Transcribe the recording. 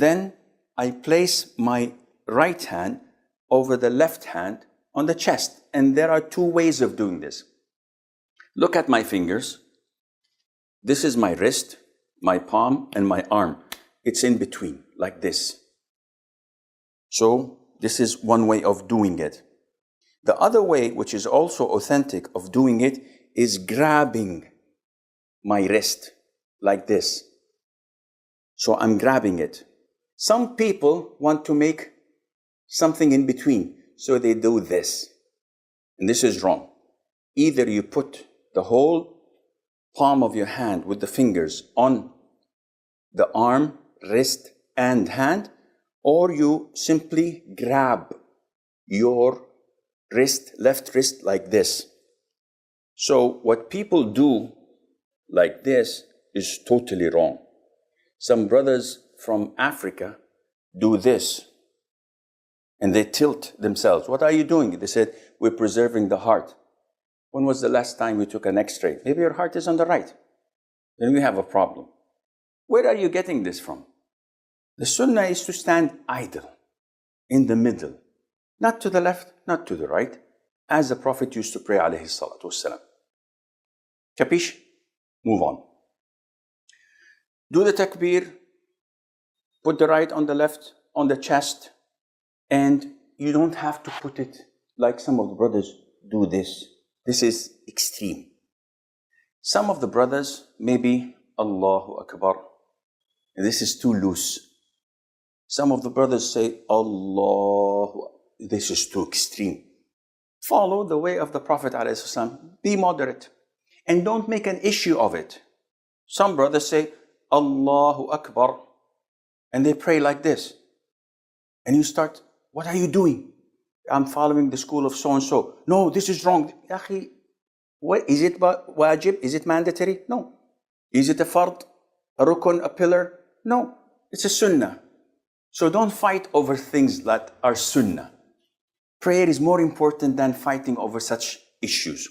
Then I place my right hand over the left hand on the chest. And there are two ways of doing this. Look at my fingers. This is my wrist, my palm, and my arm. It's in between, like this. So this is one way of doing it. The other way, which is also authentic of doing it, is grabbing my wrist like this. So I'm grabbing it. Some people want to make something in between, so they do this. And this is wrong. Either you put the whole palm of your hand with the fingers on the arm, wrist, and hand, or you simply grab your wrist, left wrist, like this. So what people do like this is totally wrong. Some brothers from Africa do this, and they tilt themselves. What are you doing? They said, we're preserving the heart. When was the last time you took an x-ray? Maybe your heart is on the right. Then we have a problem. Where are you getting this from? The sunnah is to stand idle, in the middle. Not to the left, not to the right, as the Prophet used to pray, alayhi salatu wassalam. Capish? Move on. Do the takbir, put the right on the left, on the chest, and you don't have to put it like some of the brothers do this. This is extreme. Some of the brothers, maybe Allahu Akbar. This is too loose. Some of the brothers say Allahu. This is too extreme. Follow the way of the Prophet ﷺ. Be moderate. And don't make an issue of it. Some brothers say Allahu Akbar, and they pray like this. And you start, what are you doing? I'm following the school of so-and-so. No, this is wrong. Akhi, what, is it wajib? Is it mandatory? No. Is it a fard, a rukun, a pillar? No. It's a sunnah. So don't fight over things that are sunnah. Prayer is more important than fighting over such issues.